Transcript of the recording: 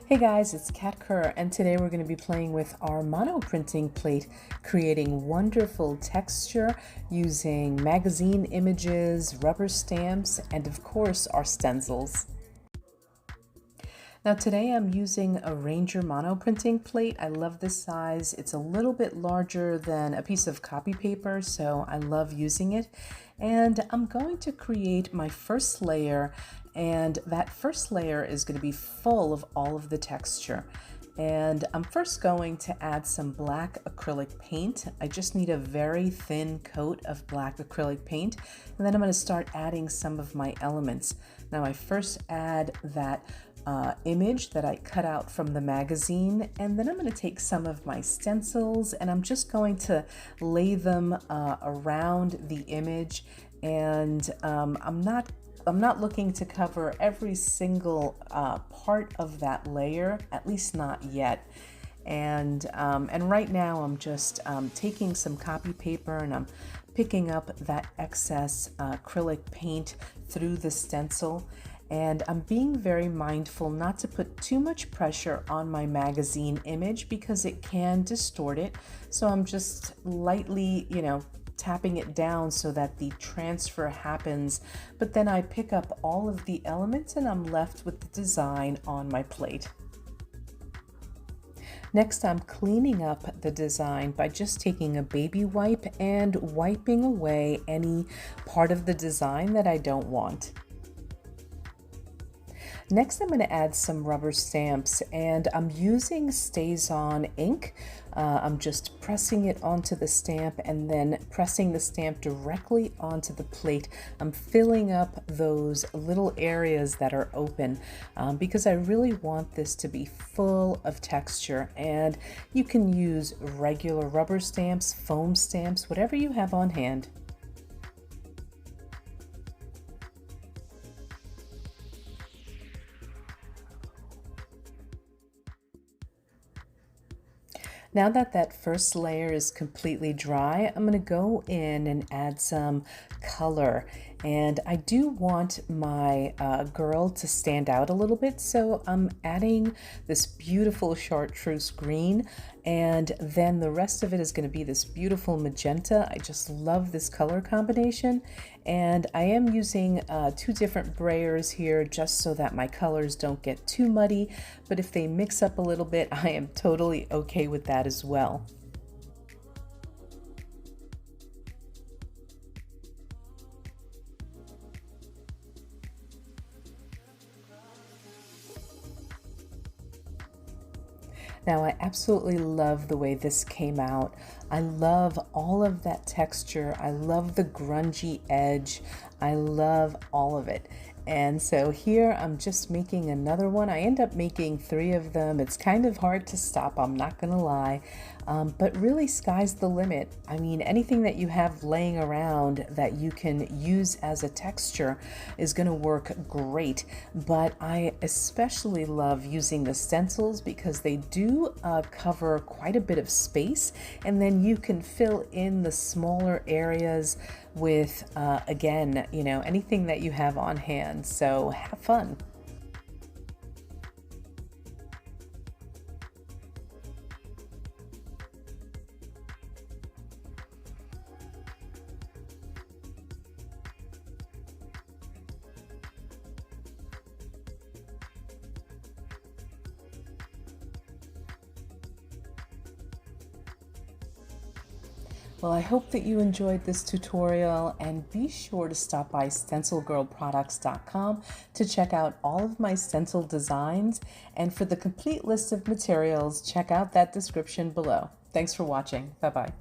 Hey guys, it's Kat Kerr, and today we're going to be playing with our monoprinting plate, creating wonderful texture using magazine images, rubber stamps, and of course our stencils. Now today I'm using a Ranger monoprinting plate. I love this size. It's a little bit larger than a piece of copy paper, so I love using it. And I'm going to create my first layer, and that first layer is going to be full of all of the texture. And I'm first going to add some black acrylic paint. I just need a very thin coat of black acrylic paint, and then I'm going to start adding some of my elements. Now I first add that image that I cut out from the magazine, and then I'm going to take some of my stencils and I'm just going to lay them around the image, and I'm not looking to cover every single part of that layer, at least not yet. And right now I'm just taking some copy paper and I'm picking up that excess acrylic paint through the stencil. And I'm being very mindful not to put too much pressure on my magazine image because it can distort it. So I'm just lightly, tapping it down so that the transfer happens. But then I pick up all of the elements and I'm left with the design on my plate. Next, I'm cleaning up the design by just taking a baby wipe and wiping away any part of the design that I don't want. Next, I'm going to add some rubber stamps, and I'm using StazOn ink. I'm just pressing it onto the stamp and then pressing the stamp directly onto the plate. I'm filling up those little areas that are open because I really want this to be full of texture. And you can use regular rubber stamps, foam stamps, whatever you have on hand. Now that that first layer is completely dry, I'm going to go in and add some color. And I do want my girl to stand out a little bit, so I'm adding this beautiful chartreuse green, and then the rest of it is going to be this beautiful magenta. I just love this color combination, and I am using two different Brayers here just so that my colors don't get too muddy, but if they mix up a little bit, I am totally okay with that as well. Now I absolutely love the way this came out. I love all of that texture. I love the grungy edge. I love all of it. And so here I'm just making another one. I end up making 3 of them. It's kind of hard to stop, I'm not gonna lie. But really, sky's the limit. I mean, anything that you have laying around that you can use as a texture is going to work great. But I especially love using the stencils because they do cover quite a bit of space, and then you can fill in the smaller areas with, again, anything that you have on hand. So have fun. Well, I hope that you enjoyed this tutorial, and be sure to stop by StencilGirlProducts.com to check out all of my stencil designs, and for the complete list of materials, check out that description below. Thanks for watching. Bye-bye.